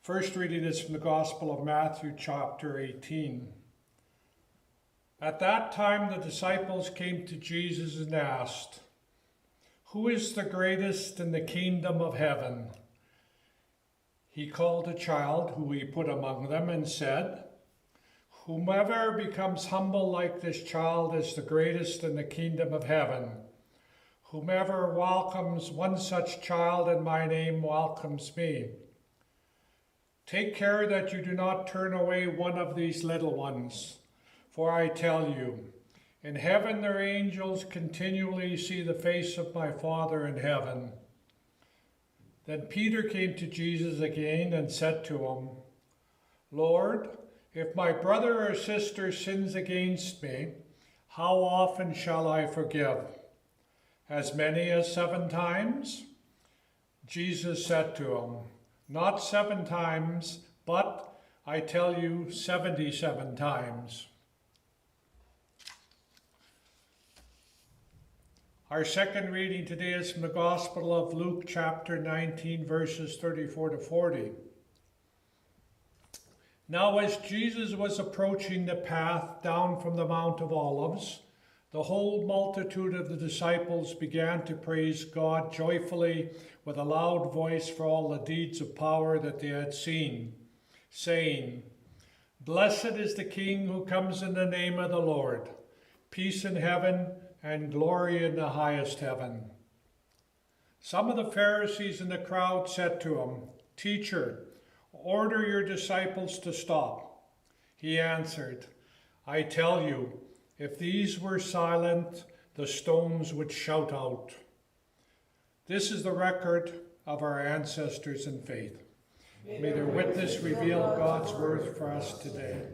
First reading is from the Gospel of Matthew, chapter 18. At that time the disciples came to Jesus and asked, "Who is the greatest in the kingdom of heaven?" He called a child who he put among them and said, "Whomever becomes humble like this child is the greatest in the kingdom of heaven. Whomever welcomes one such child in my name welcomes me. Take care that you do not turn away one of these little ones. For I tell you, in heaven their angels continually see the face of my Father in heaven." Then Peter came to Jesus again and said to him, "Lord, if my brother or sister sins against me, how often shall I forgive? As many as 7 times?" Jesus said to him, "Not 7 times, but I tell you 77 times. Our second reading today is from the Gospel of Luke, chapter 19, verses 34 to 40. Now as Jesus was approaching the path down from the Mount of Olives, the whole multitude of the disciples began to praise God joyfully with a loud voice for all the deeds of power that they had seen, saying, "Blessed is the King who comes in the name of the Lord. Peace in heaven and glory in the highest heaven." Some of the Pharisees in the crowd said to him, "Teacher, order your disciples to stop." He answered, "I tell you, if these were silent, the stones would shout out." This is the record of our ancestors in faith. May their witness reveal God's word for us today.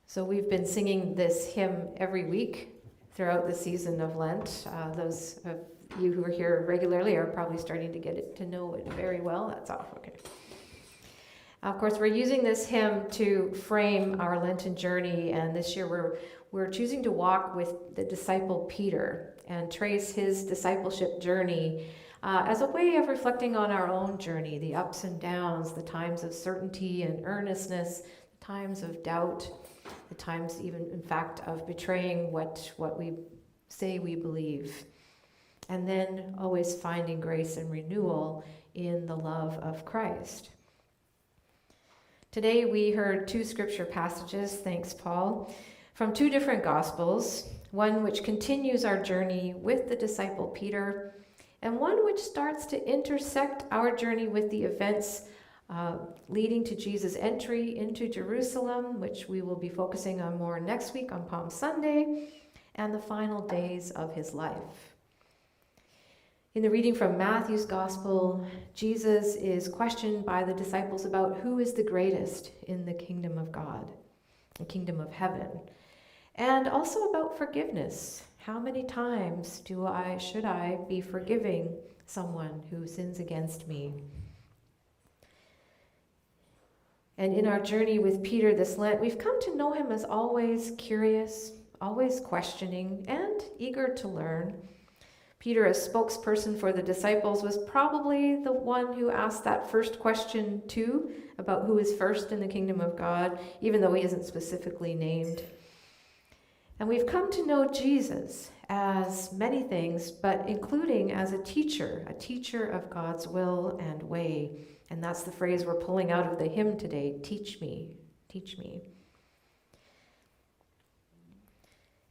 So we've been singing this hymn every week throughout the season of Lent. Those of you who are here regularly are probably starting to to know it very well. That's off, okay. Of course, we're using this hymn to frame our Lenten journey, and this year we're choosing to walk with the disciple Peter and trace his discipleship journey as a way of reflecting on our own journey, the ups and downs, the times of certainty and earnestness, the times of doubt, the times even, in fact, of betraying what we say we believe, and then always finding grace and renewal in the love of Christ. Today we heard two scripture passages, thanks Paul, from two different gospels, one which continues our journey with the disciple Peter, and one which starts to intersect our journey with the events leading to Jesus' entry into Jerusalem, which we will be focusing on more next week on Palm Sunday, and the final days of his life. In the reading from Matthew's Gospel, Jesus is questioned by the disciples about who is the greatest in the kingdom of God, the kingdom of heaven, and also about forgiveness. How many times should I be forgiving someone who sins against me? And in our journey with Peter this Lent, we've come to know him as always curious, always questioning, and eager to learn. Peter, as spokesperson for the disciples, was probably the one who asked that first question too, about who is first in the kingdom of God, even though he isn't specifically named. And we've come to know Jesus as many things, but including as a teacher of God's will and way. And that's the phrase we're pulling out of the hymn today, teach me, teach me.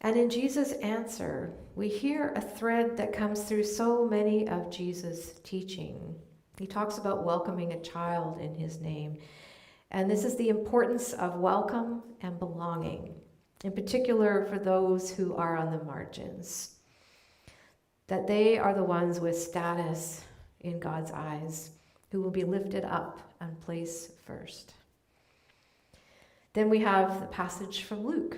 And in Jesus' answer, we hear a thread that comes through so many of Jesus' teaching. He talks about welcoming a child in his name. And this is the importance of welcome and belonging, in particular for those who are on the margins. That they are the ones with status in God's eyes, who will be lifted up and placed first. Then we have the passage from Luke.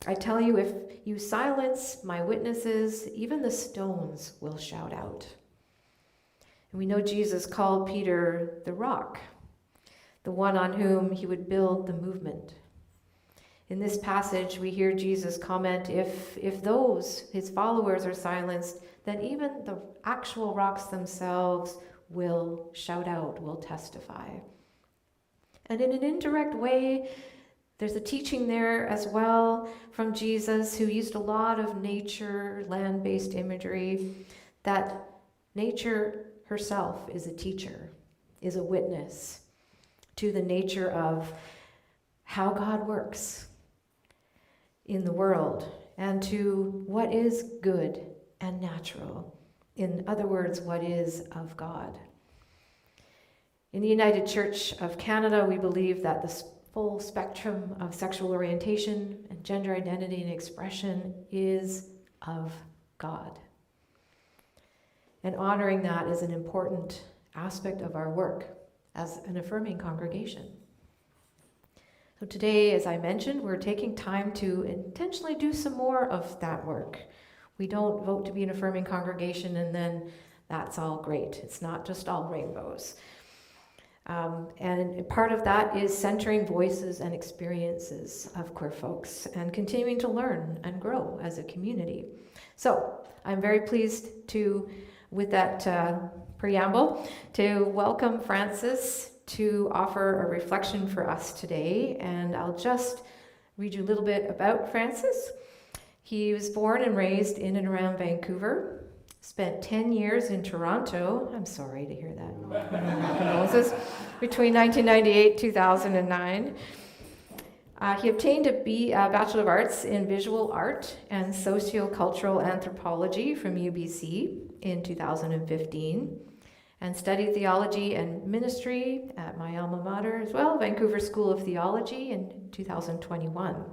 I tell you, if you silence my witnesses, even the stones will shout out. And we know Jesus called Peter the rock, the one on whom he would build the movement. In this passage, we hear Jesus comment, if those, his followers, are silenced, then even the actual rocks themselves will shout out, will testify. And in an indirect way, there's a teaching there as well from Jesus, who used a lot of nature, land-based imagery, that nature herself is a teacher, is a witness to the nature of how God works in the world and to what is good and natural. In other words, what is of God. In the United Church of Canada, we believe that the full spectrum of sexual orientation and gender identity and expression is of God. And honoring that is an important aspect of our work as an affirming congregation. So today, as I mentioned, we're taking time to intentionally do some more of that work. We don't vote to be an affirming congregation and then that's all great. It's not just all rainbows. And part of that is centering voices and experiences of queer folks and continuing to learn and grow as a community. So I'm very pleased to, with that preamble, to welcome Francis to offer a reflection for us today. And I'll just read you a little bit about Francis. He was born and raised in and around Vancouver, spent 10 years in Toronto. I'm sorry to hear that. Condolences. Between 1998 and 2009. He obtained a Bachelor of Arts in Visual Art and Sociocultural Anthropology from UBC in 2015, and studied theology and ministry at my alma mater as well, Vancouver School of Theology, in 2021.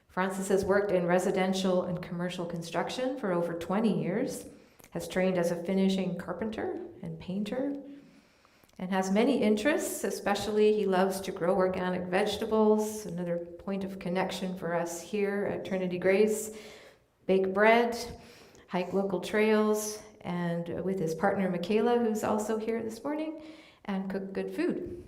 Francis has worked in residential and commercial construction for over 20 years, has trained as a finishing carpenter and painter, and has many interests. Especially he loves to grow organic vegetables, another point of connection for us here at Trinity-Grace, bake bread, hike local trails, and with his partner Michaela, who's also here this morning, and cook good food.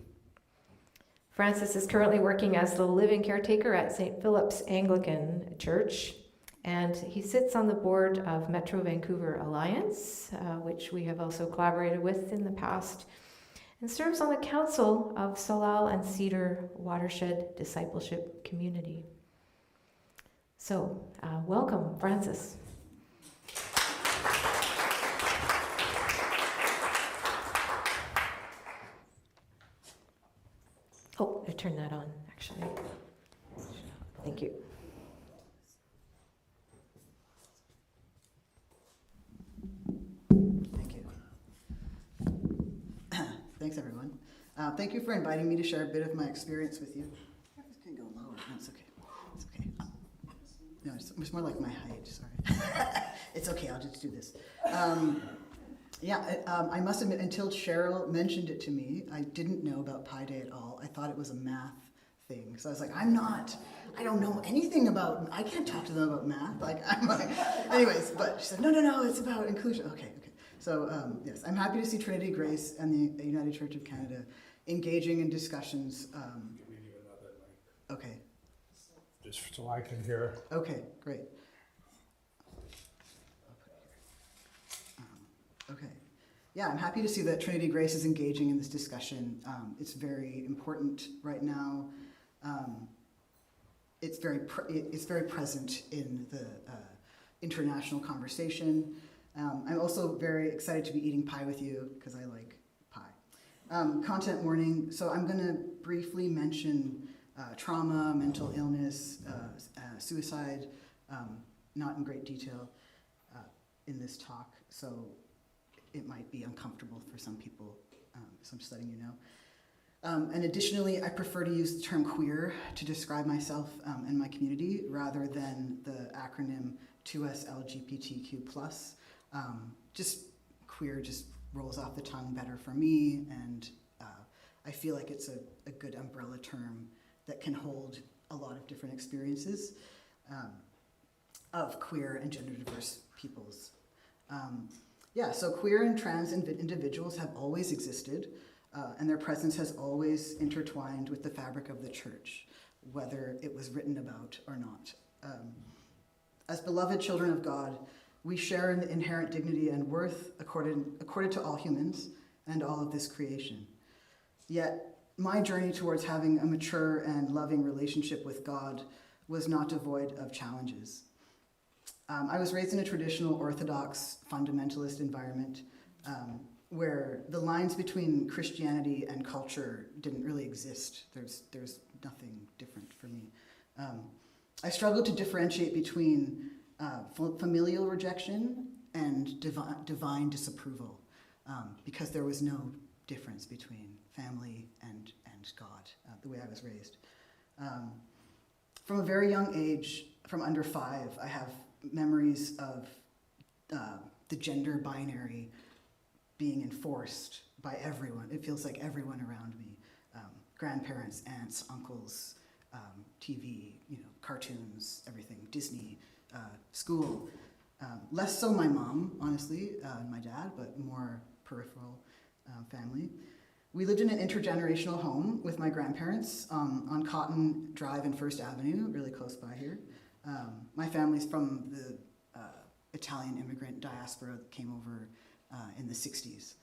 Francis is currently working as the living caretaker at St. Philip's Anglican Church, and he sits on the board of Metro Vancouver Alliance, which we have also collaborated with in the past, and serves on the council of Salal and Cedar Watershed Discipleship Community. So, welcome, Francis. to turn that on, actually. Thank you. Thank you. Thanks, everyone. Thank you for inviting me to share a bit of my experience with you. I just can go lower. No, it's okay. It's okay. No, it's more like my height. Sorry. It's okay. I'll just do this. I must admit, until Cheryl mentioned it to me, I didn't know about Pi Day at all. I thought it was a math thing. So I was like, I don't know anything about, I can't talk to them about math. Anyways, but she said, no, it's about inclusion. Okay. So, yes, I'm happy to see Trinity-Grace and the United Church of Canada engaging in discussions. Give me another mic. Okay. Just so I can hear. Okay, great. Okay. Yeah, I'm happy to see that Trinity-Grace is engaging in this discussion. It's very important right now. It's very present in the international conversation. I'm also very excited to be eating pie with you because I like pie. Content warning. So I'm going to briefly mention trauma, mental illness, suicide, not in great detail in this talk. So it might be uncomfortable for some people, so I'm just letting you know. And additionally, I prefer to use the term queer to describe myself and my community rather than the acronym 2SLGBTQ+. Just queer just rolls off the tongue better for me, and I feel like it's a good umbrella term that can hold a lot of different experiences of queer and gender diverse peoples. So queer and trans individuals have always existed, and their presence has always intertwined with the fabric of the church, whether it was written about or not. As beloved children of God, we share in the inherent dignity and worth accorded to all humans and all of this creation. Yet, my journey towards having a mature and loving relationship with God was not devoid of challenges. I was raised in a traditional Orthodox fundamentalist environment where the lines between Christianity and culture didn't really exist. There's nothing different for me. I struggled to differentiate between familial rejection and divine disapproval because there was no difference between family and God, the way I was raised. From a very young age, from under 5, I have memories of the gender binary being enforced by everyone. It feels like everyone around me, grandparents, aunts, uncles, TV, cartoons, everything, Disney, school. Less so my mom, honestly, and my dad, but more peripheral family. We lived in an intergenerational home with my grandparents on Cotton Drive and First Avenue, really close by here. My family's from the Italian immigrant diaspora that came over in the 60s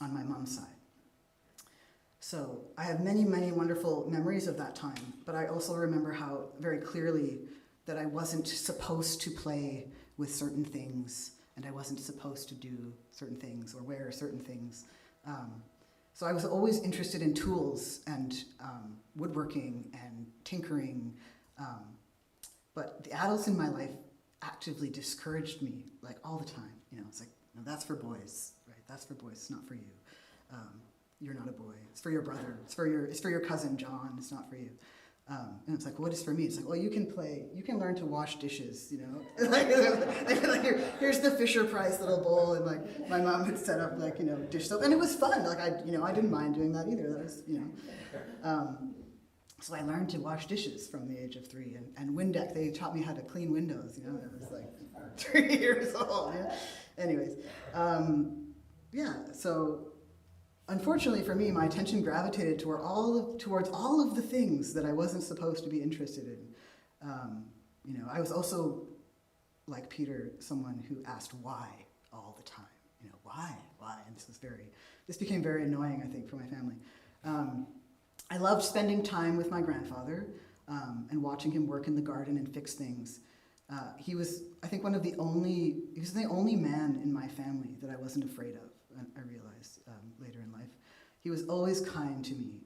on my mom's side. So I have many, many wonderful memories of that time, but I also remember how very clearly that I wasn't supposed to play with certain things, and I wasn't supposed to do certain things or wear certain things. So I was always interested in tools and woodworking and tinkering, but the adults in my life actively discouraged me, like all the time. It's like, no, that's for boys, right? That's for boys, it's not for you. You're not a boy. It's for your brother. It's for your cousin John. It's not for you. And it's like, what is for me? It's like, well, you can learn to wash dishes, like, here's the Fisher Price little bowl, and like my mom had set up dish soap, and it was fun. Like I didn't mind doing that either. That was, so I learned to wash dishes from the age of 3, and Windex, they taught me how to clean windows, I was like 3 years old. Yeah. Anyways, so unfortunately for me, my attention gravitated towards all of the things that I wasn't supposed to be interested in. I was also, like Peter, someone who asked why all the time. Why? And this became very annoying, I think, for my family. I loved spending time with my grandfather and watching him work in the garden and fix things. He was, I think, the only man in my family that I wasn't afraid of, I realized later in life. He was always kind to me,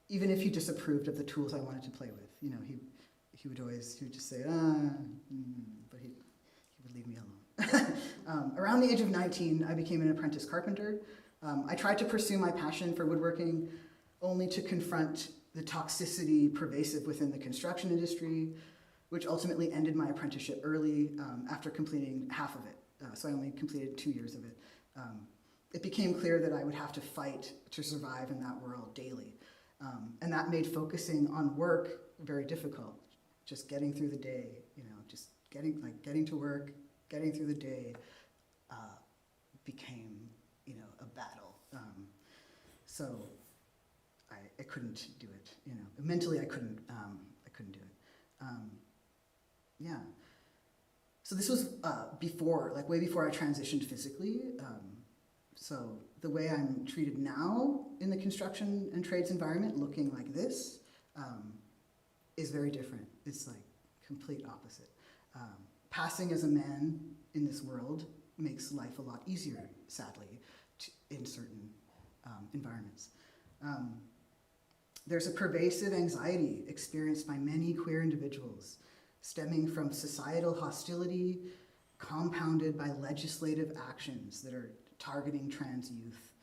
even if he disapproved of the tools I wanted to play with, you know, he would just say, but he would leave me alone. Around the age of 19, I became an apprentice carpenter. I tried to pursue my passion for woodworking only to confront the toxicity pervasive within the construction industry, which ultimately ended my apprenticeship early after completing half of it. So I only completed 2 years of it. It became clear that I would have to fight to survive in that world daily. And that made focusing on work very difficult. Just getting through the day, you know, just getting to work, getting through the day became, you know, a battle. So I couldn't do it, you know. Mentally, I couldn't do it. Yeah. So this was way before I transitioned physically. So the way I'm treated now in the construction and trades environment, looking like this, is very different. It's like complete opposite. Passing as a man in this world makes life a lot easier, sadly, in certain environments. There's a pervasive anxiety experienced by many queer individuals, stemming from societal hostility, compounded by legislative actions that are targeting trans youth.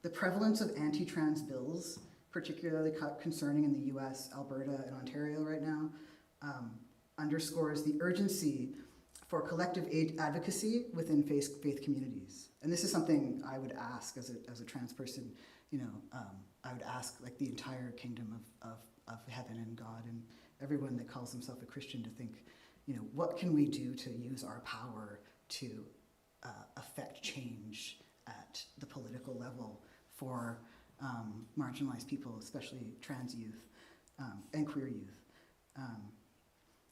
The prevalence of anti-trans bills, particularly concerning in the US, Alberta, and Ontario right now, underscores the urgency for collective advocacy within faith communities. And this is something I would ask as a trans person, you know, I would ask like the entire kingdom of heaven and God and everyone that calls himself a Christian to think, you know, what can we do to use our power to affect change at the political level for marginalized people, especially trans youth and queer youth.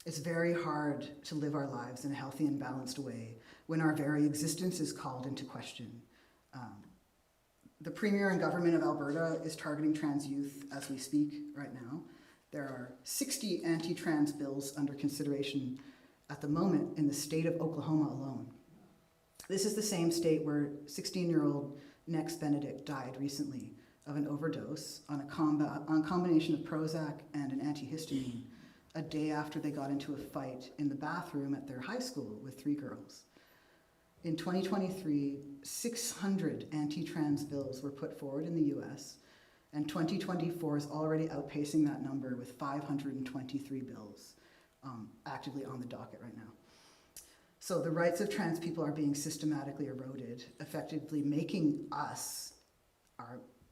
It's very hard to live our lives in a healthy and balanced way when our very existence is called into question. The Premier and Government of Alberta is targeting trans youth as we speak right now. There are 60 anti-trans bills under consideration at the moment in the state of Oklahoma alone. This is the same state where 16-year-old Nex Benedict died recently of an overdose on a combination of Prozac and an antihistamine a day after they got into a fight in the bathroom at their high school with 3 girls. In 2023, 600 anti-trans bills were put forward in the US, and 2024 is already outpacing that number with 523 bills actively on the docket right now. So the rights of trans people are being systematically eroded, effectively making us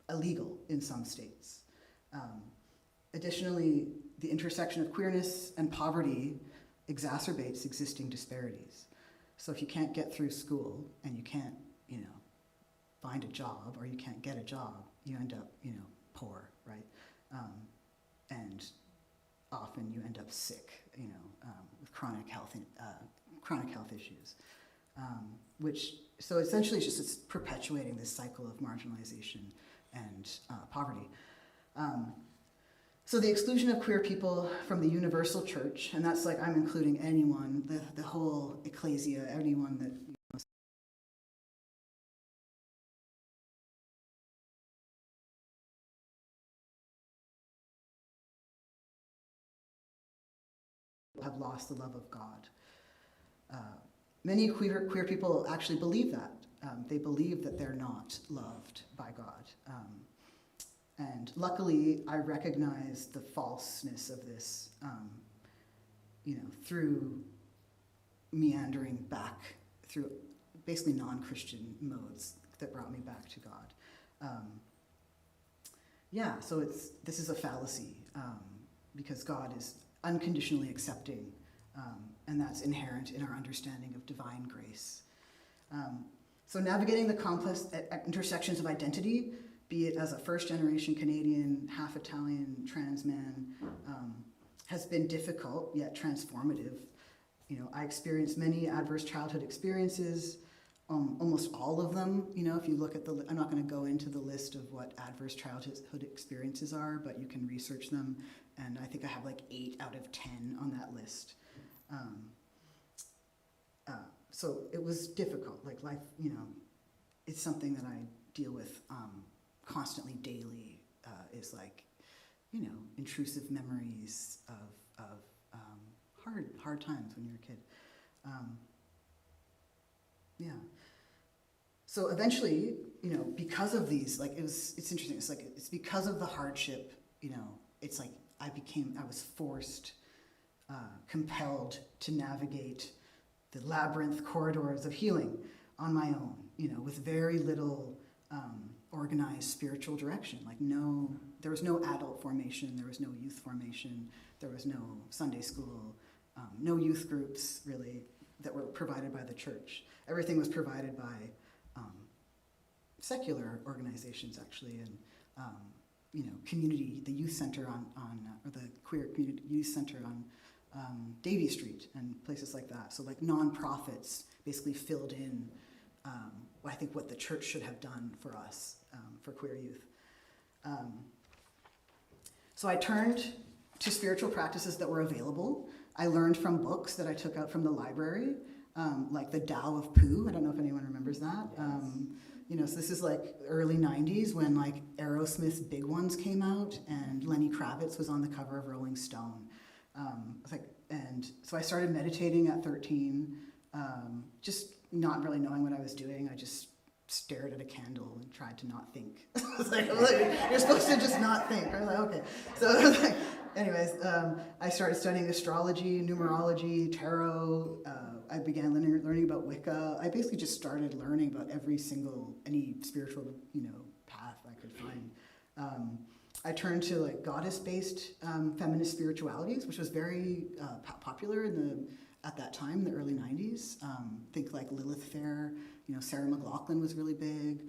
illegal in some states. Additionally, the intersection of queerness and poverty exacerbates existing disparities. So if you can't get through school and you can't, you know, find a job or you can't get a job, you end up, you know, poor, right? And often you end up sick, you know, with chronic health issues. So essentially it's perpetuating this cycle of marginalization and poverty. So the exclusion of queer people from the universal church, and that's like I'm including anyone, the whole ecclesia, anyone that, you know, have lost the love of God. Many queer people actually believe that. They believe that they're not loved by God. And luckily, I recognize the falseness of this, you know, through meandering back through basically non-Christian modes that brought me back to God. Yeah, so this is a fallacy because God is unconditionally accepting, and that's inherent in our understanding of divine grace. So navigating the complex intersections of identity, be it as a first-generation Canadian, half-Italian trans man, has been difficult yet transformative. You know, I experienced many adverse childhood experiences, almost all of them. You know, if you look at I'm not going to go into the list of what adverse childhood experiences are, but you can research them, and I think I have like 8 out of 10 on that list. So it was difficult. Like life, you know, it's something that I deal with constantly, daily, is like intrusive memories of hard times when you're a kid. Yeah. So eventually, because of these, it's interesting. It's like it's because of the hardship. It's like I was forced, compelled to navigate the labyrinth corridors of healing on my own. With very little organized spiritual direction. There was no adult formation. There was no youth formation. There was no Sunday school. No youth groups really that were provided by the church. Everything was provided by secular organizations, actually, and community, the youth center or the queer community youth center on Davie Street and places like that. So nonprofits basically filled in, I think, what the church should have done for us, for queer youth. So I turned to spiritual practices that were available. I learned from books that I took out from the library, like the Tao of Pooh. I don't know if anyone remembers that. So this is early 90s when Aerosmith's Big Ones came out and Lenny Kravitz was on the cover of Rolling Stone. And so I started meditating at 13, just not really knowing what I was doing. I just stared at a candle and tried to not think. I was like, you're supposed to just not think. I was like, okay. So anyways, I started studying astrology, numerology, tarot. I began learning about Wicca. I basically just started learning about any spiritual, path I could find. I turned to goddess-based feminist spiritualities, which was very popular at that time, the early 90s. Think Lilith Fair, Sarah McLachlan was really big.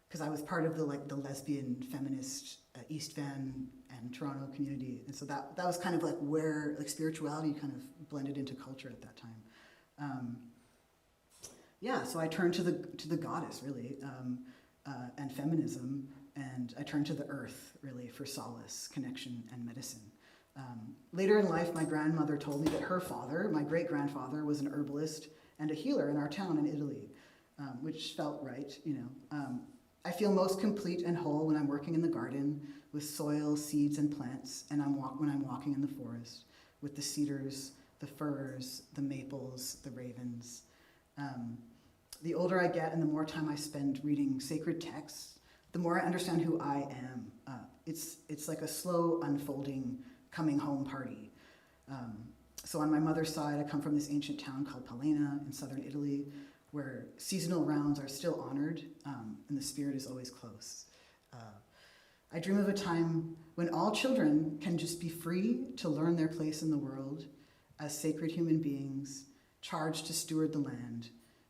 Because I was part of the lesbian feminist East Van and Toronto community, and so that was kind of where spirituality kind of blended into culture at that time. So I turned to the goddess really, and feminism, and I turned to the earth really for solace, connection, and medicine. Later in life, my grandmother told me that her father, my great-grandfather, was an herbalist and a healer in our town in Italy, which felt right, I feel most complete and whole when I'm working in the garden with soil, seeds, and plants, and when I'm walking in the forest with the cedars, the firs, the maples, the ravens. The older I get and the more time I spend reading sacred texts, the more I understand who I am. It's like a slow unfolding coming home party. So on my mother's side, I come from this ancient town called Palena in southern Italy, where seasonal rounds are still honored, and the spirit is always close. I dream of a time when all children can just be free to learn their place in the world as sacred human beings, charged to steward the land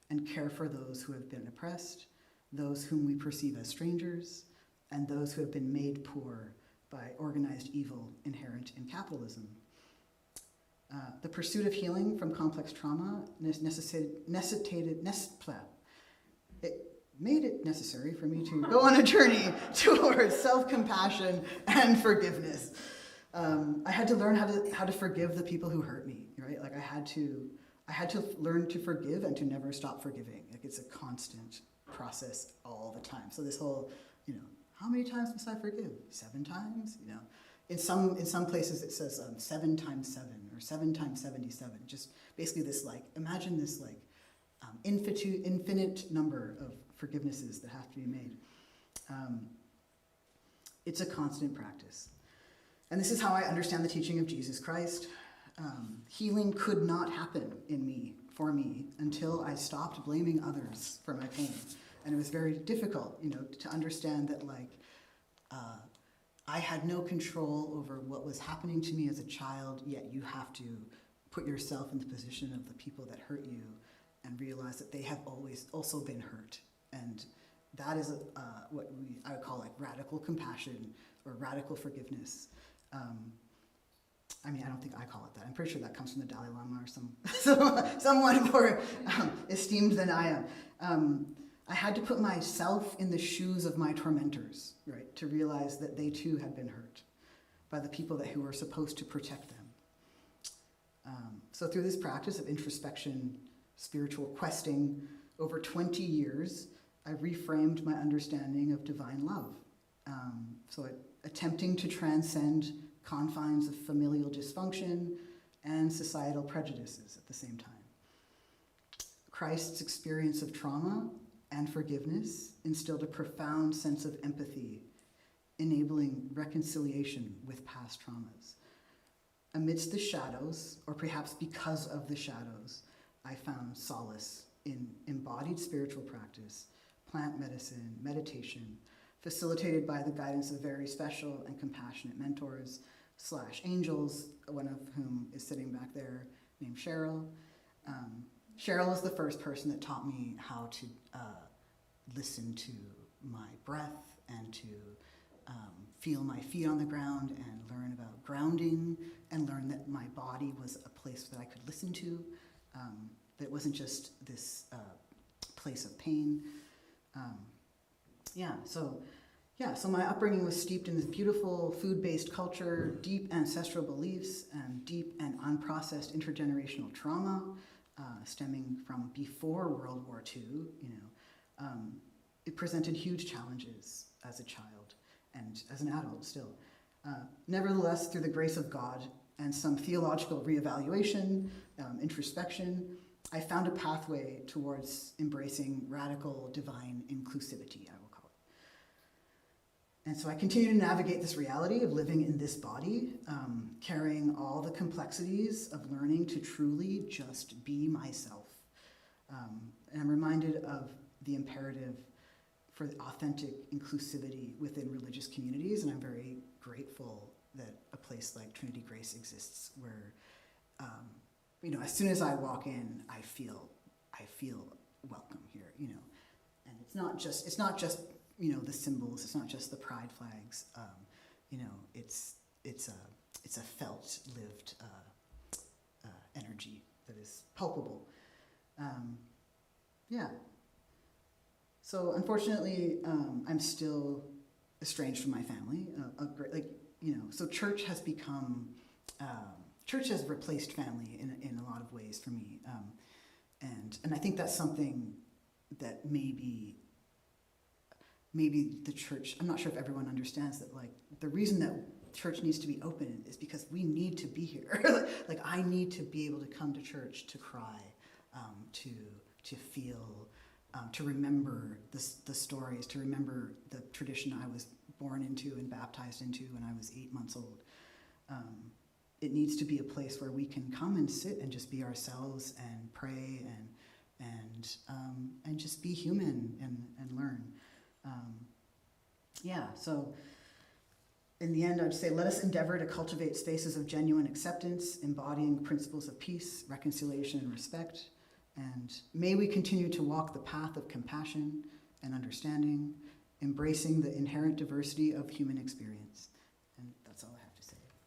and care for those who have been oppressed, those whom we perceive as strangers, and those who have been made poor by organized evil inherent in capitalism. The pursuit of healing from complex trauma made it necessary for me to go on a journey towards self-compassion and forgiveness. I had to learn how to forgive the people who hurt me, right? I had to learn to forgive and to never stop forgiving. It's a constant process all the time. So this whole, how many times must I forgive? 7 times, In some places it says 7 times 7 or 7 times 77. Just basically this imagine this infinite number of forgivenesses that have to be made. It's a constant practice. And this is how I understand the teaching of Jesus Christ. Healing could not happen for me, until I stopped blaming others for my pain. And it was very difficult, to understand that I had no control over what was happening to me as a child, yet you have to put yourself in the position of the people that hurt you and realize that they have always also been hurt. And that is what I would call radical compassion or radical forgiveness. I don't think I call it that. I'm pretty sure that comes from the Dalai Lama or someone more esteemed than I am. I had to put myself in the shoes of my tormentors, right, to realize that they too had been hurt by the people who were supposed to protect them. So through this practice of introspection, spiritual questing, over 20 years, I reframed my understanding of divine love. So attempting to transcend confines of familial dysfunction and societal prejudices at the same time. Christ's experience of trauma and forgiveness instilled a profound sense of empathy, enabling reconciliation with past traumas. Amidst the shadows, or perhaps because of the shadows, I found solace in embodied spiritual practice, plant medicine, meditation, facilitated by the guidance of very special and compassionate mentors / angels, one of whom is sitting back there, named Cheryl. Cheryl is the first person that taught me how to listen to my breath and to feel my feet on the ground and learn about grounding and learn that my body was a place that I could listen to, that it wasn't just this place of pain. So my upbringing was steeped in this beautiful food-based culture, deep ancestral beliefs, and deep and unprocessed intergenerational trauma stemming from before World War II. It presented huge challenges as a child and as an adult still. Nevertheless, through the grace of God and some theological reevaluation, introspection, I found a pathway towards embracing radical divine inclusivity, I will call it. And so I continue to navigate this reality of living in this body, carrying all the complexities of learning to truly just be myself. And I'm reminded of the imperative for authentic inclusivity within religious communities, and I'm very grateful that a place like Trinity-Grace exists where, as soon as I walk in, I feel welcome here, and it's not just the symbols, it's not just the pride flags, it's a felt, lived energy that is palpable. So unfortunately, I'm still estranged from my family. So church has become, church has replaced family in a lot of ways for me, and I think that's something that maybe the church. I'm not sure if everyone understands that. Like the reason that church needs to be open is because we need to be here. Like I need to be able to come to church to cry, to feel. To remember the stories, to remember the tradition I was born into and baptized into when I was 8 months old. It needs to be a place where we can come and sit and just be ourselves and pray and just be human and learn. So in the end, I'd say let us endeavor to cultivate spaces of genuine acceptance, embodying principles of peace, reconciliation, and respect. And may we continue to walk the path of compassion and understanding, embracing the inherent diversity of human experience.